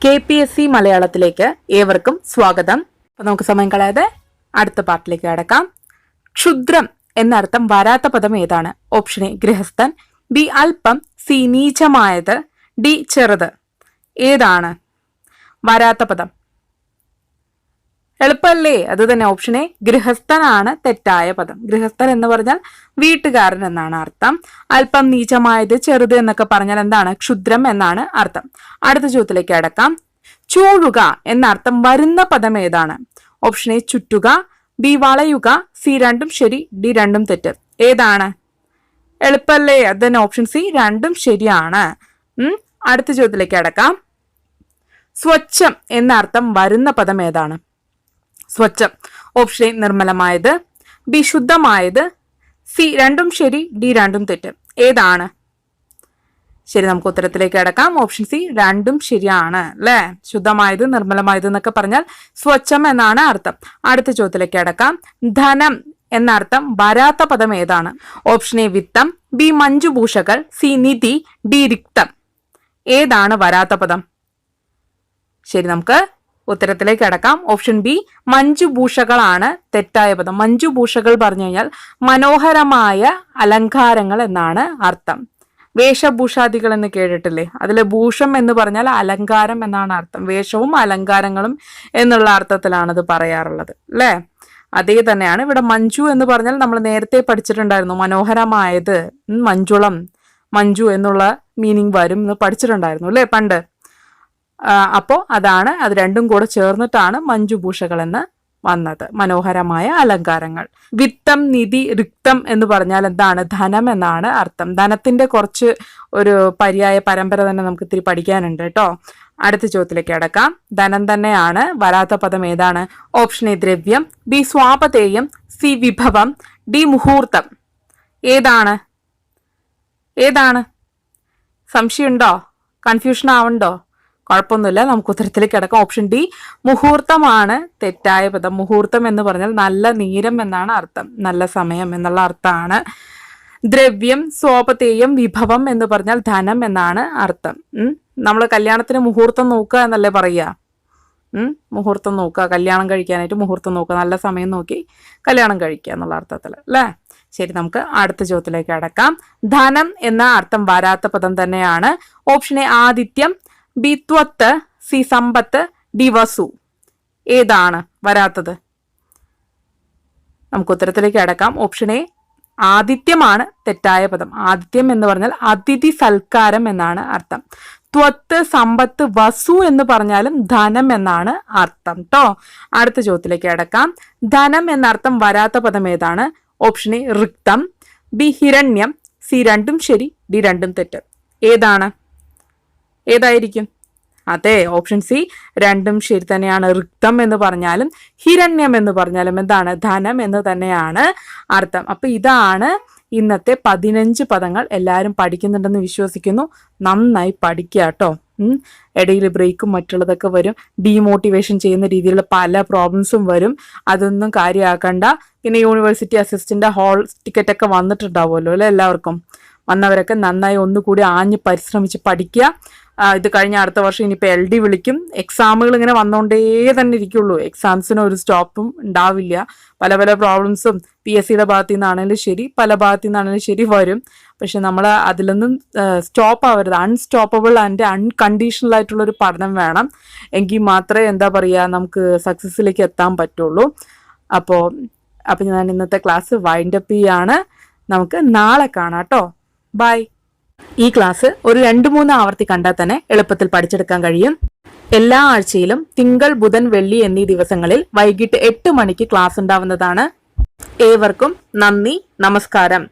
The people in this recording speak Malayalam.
Kpsc മലയാളത്തിലേക്ക് ഏവർക്കും സ്വാഗതം. അപ്പോൾ നമുക്ക് സമയം കളയാതെ അടുത്ത പാർട്ടിലേക്ക് കടക്കാം. ക്ഷുദ്രം എന്നർത്ഥം വരാത്ത പദം ഏതാണ്? ഓപ്ഷൻ എ ഗൃഹസ്ഥൻ, ബി അല്പം, സി നീചമായത്, ഡി ചെറുത്. ഏതാണ് വരാത്ത പദം? എളുപ്പമല്ലേ? അത് തന്നെ ഓപ്ഷൻ എ ഗൃഹസ്ഥനാണ് തെറ്റായ പദം. ഗൃഹസ്ഥൻ എന്ന് പറഞ്ഞാൽ വീട്ടുകാരൻ എന്നാണ് അർത്ഥം. അല്പം നീചമായത്, ചെറുത് എന്നൊക്കെ പറഞ്ഞാൽ എന്താണ്? ക്ഷുദ്രം എന്നാണ് അർത്ഥം. അടുത്ത ചോദ്യത്തിലേക്ക് അടക്കാം. ചൂഴുക എന്നർത്ഥം വരുന്ന പദം ഏതാണ്? ഓപ്ഷൻ എ ചുറ്റുക, ബി വളയുക, സി രണ്ടും ശരി, ഡി രണ്ടും തെറ്റ്. ഏതാണ്? എളുപ്പല്ലേ? അത് തന്നെ ഓപ്ഷൻ സി രണ്ടും ശരിയാണ്. അടുത്ത ചോദ്യത്തിലേക്ക് അടക്കാം. സ്വച്ഛം എന്നർത്ഥം വരുന്ന പദം ഏതാണ്? സ്വച്ഛം ഓപ്ഷൻ എ നിർമ്മലമായത്, ബി ശുദ്ധമായത്, സി രണ്ടും ശരി, ഡി രണ്ടും തെറ്റ്. ഏതാണ് ശരി? നമുക്ക് ഉത്തരത്തിലേക്ക് അടക്കാം. ഓപ്ഷൻ സി രണ്ടും ശരിയാണ് അല്ലെ. ശുദ്ധമായത്, നിർമ്മലമായത് എന്നൊക്കെ പറഞ്ഞാൽ സ്വച്ഛം എന്നാണ് അർത്ഥം. അടുത്ത ചോദ്യത്തിലേക്ക് അടക്കാം. ധനം എന്നർത്ഥം വരാത്ത പദം ഏതാണ്? ഓപ്ഷൻ എ വിത്തം, ബി മഞ്ജുഭൂഷകൾ, സി നിധി, ഡി റിക്തം. ഏതാണ് വരാത്ത പദം? ശരി, നമുക്ക് ഉത്തരത്തിലേക്ക് അടക്കാം. ഓപ്ഷൻ ബി മഞ്ജുഭൂഷകളാണ് തെറ്റായ പദം. മഞ്ജുഭൂഷകൾ പറഞ്ഞു കഴിഞ്ഞാൽ മനോഹരമായ അലങ്കാരങ്ങൾ എന്നാണ് അർത്ഥം. വേഷഭൂഷാദികൾ എന്ന് കേട്ടിട്ടില്ലേ? അതിലെ ഭൂഷം എന്ന് പറഞ്ഞാൽ അലങ്കാരം എന്നാണ് അർത്ഥം. വേഷവും അലങ്കാരങ്ങളും എന്നുള്ള അർത്ഥത്തിലാണ് ഇത് പറയാറുള്ളത് അല്ലേ. അതേ തന്നെയാണ് ഇവിടെ മഞ്ജു എന്ന് പറഞ്ഞാൽ നമ്മൾ നേരത്തെ പഠിച്ചിട്ടുണ്ടായിരുന്നു. മനോഹരമായത്, മഞ്ജുളം, മഞ്ജു എന്നുള്ള മീനിങ് വരും എന്ന് പഠിച്ചിട്ടുണ്ടായിരുന്നു അല്ലേ പണ്ട്. അപ്പോൾ അതാണ്, അത് രണ്ടും കൂടെ ചേർന്നിട്ടാണ് മഞ്ജുഭൂഷകൾ എന്ന് വന്നത്. മനോഹരമായ അലങ്കാരങ്ങൾ. വിത്തം, നിധി, റിക്തം എന്ന് പറഞ്ഞാൽ എന്താണ്? ധനം എന്നാണ് അർത്ഥം. ധനത്തിന്റെ കുറച്ച് ഒരു പര്യായ പരമ്പര തന്നെ നമുക്ക് ഇത്തിരി പഠിക്കാനുണ്ട് കേട്ടോ. അടുത്ത ചോദ്യത്തിലേക്ക് അടക്കാം. ധനം തന്നെയാണ് വരാത്ത പദം. ഏതാണ്? ഓപ്ഷൻ എ ദ്രവ്യം, ബി സ്വാപതേയം, സി വിഭവം, ഡി മുഹൂർത്തം. ഏതാണ്? സംശയമുണ്ടോ? കൺഫ്യൂഷൻ ആവണ്ടോ? കുഴപ്പമൊന്നുമില്ല, നമുക്ക് ഉത്തരത്തിലേക്ക് കിടക്കാം. ഓപ്ഷൻ ഡി മുഹൂർത്തമാണ് തെറ്റായ പദം. മുഹൂർത്തം എന്ന് പറഞ്ഞാൽ നല്ല നേരം എന്നാണ് അർത്ഥം, നല്ല സമയം എന്നുള്ള അർത്ഥമാണ്. ദ്രവ്യം, സ്വാപതേയം, വിഭവം എന്ന് പറഞ്ഞാൽ ധനം എന്നാണ് അർത്ഥം. നമ്മൾ കല്യാണത്തിന് മുഹൂർത്തം നോക്കുക എന്നല്ലേ പറയുക. മുഹൂർത്തം നോക്കുക, കല്യാണം കഴിക്കാനായിട്ട് മുഹൂർത്തം നോക്കുക, നല്ല സമയം നോക്കി കല്യാണം കഴിക്കുക എന്നുള്ള അർത്ഥത്തിൽ അല്ലേ. ശരി, നമുക്ക് അടുത്ത ചോദ്യത്തിലേക്ക് അടക്കാം. ധനം എന്ന അർത്ഥം വരാത്ത പദം തന്നെയാണ്. ഓപ്ഷൻ എ ആദിത്യം, ബി ത്വത്ത്, സി സമ്പത്ത്, ഡി വസു. ഏതാണ് വരാത്തത്? നമുക്ക് ഉത്തരത്തിലേക്ക് അടക്കാം. ഓപ്ഷൻ എ ആദിത്യമാണ് തെറ്റായ പദം. ആദിത്യം എന്ന് പറഞ്ഞാൽ അതിഥി സൽക്കാരം എന്നാണ് അർത്ഥം. ത്വത്ത്, സമ്പത്ത്, വസു എന്ന് പറഞ്ഞാലും ധനം എന്നാണ് അർത്ഥം ട്ടോ. അടുത്ത ചോദ്യത്തിലേക്ക് അടക്കാം. ധനം എന്നർത്ഥം വരാത്ത പദം ഏതാണ്? ഓപ്ഷൻ എ റിക്തം, ബി ഹിരണ്യം, സി രണ്ടും ശരി, ഡി രണ്ടും തെറ്റ്. ഏതായിരിക്കും? അതെ, ഓപ്ഷൻ സി രണ്ടും ശരി തന്നെയാണ്. റിക്തം എന്ന് പറഞ്ഞാലും ഹിരണ്യം എന്ന് പറഞ്ഞാലും എന്താണ്? ധനം എന്ന് തന്നെയാണ് അർത്ഥം. അപ്പൊ ഇതാണ് ഇന്നത്തെ 15 പദങ്ങൾ. എല്ലാവരും പഠിക്കുന്നുണ്ടെന്ന് വിശ്വസിക്കുന്നു. നന്നായി പഠിക്കുക കേട്ടോ. ഇടയിൽ ബ്രേക്കും മറ്റുള്ളതൊക്കെ വരും. ഡീമോട്ടിവേഷൻ ചെയ്യുന്ന രീതിയിലുള്ള പല പ്രോബ്ലംസും വരും. അതൊന്നും കാര്യമാക്കണ്ട. പിന്നെ യൂണിവേഴ്സിറ്റി അസിസ്റ്റന്റ് ഹാൾ ടിക്കറ്റ് ഒക്കെ വന്നിട്ടുണ്ടാവുമല്ലോ അല്ലെ. എല്ലാവർക്കും വന്നവരൊക്കെ നന്നായി ഒന്നുകൂടി ആഞ്ഞ് പരിശ്രമിച്ച് പഠിക്കുക. ഇത് കഴിഞ്ഞ അടുത്ത വർഷം ഇനിയിപ്പോൾ LD വിളിക്കും. എക്സാമുകൾ ഇങ്ങനെ വന്നുകൊണ്ടേ തന്നെ ഇരിക്കുള്ളൂ. എക്സാംസിന് ഒരു സ്റ്റോപ്പും ഉണ്ടാവില്ല. പല പല പ്രോബ്ലംസും PSCയുടെ ഭാഗത്തു നിന്നാണെങ്കിലും ശരി, പല ഭാഗത്തു നിന്നാണെങ്കിലും ശരി വരും. പക്ഷെ നമ്മൾ അതിലൊന്നും സ്റ്റോപ്പ് ആവരുത്. അൺസ്റ്റോപ്പബിൾ ആൻഡ് അൺകണ്ടീഷണൽ ആയിട്ടുള്ളൊരു പഠനം വേണം. എങ്കിൽ മാത്രമേ എന്താ പറയുക നമുക്ക് സക്സസ്സിലേക്ക് എത്താൻ പറ്റുള്ളൂ. അപ്പോൾ ഞാൻ ഇന്നത്തെ ക്ലാസ് വൈൻഡപ്പ് ചെയ്യാണ്. നമുക്ക് നാളെ കാണാം കേട്ടോ. ബൈ. ഈ ക്ലാസ് ഒരു 2-3 ആവർത്തി കണ്ടാൽ തന്നെ എളുപ്പത്തിൽ പഠിച്ചെടുക്കാൻ കഴിയും. എല്ലാ ആഴ്ചയിലും തിങ്കൾ, ബുധൻ, വെള്ളി എന്നീ ദിവസങ്ങളിൽ വൈകിട്ട് 8 മണിക്ക് ക്ലാസ് ഉണ്ടാവുന്നതാണ്. ഏവർക്കും നന്ദി, നമസ്കാരം.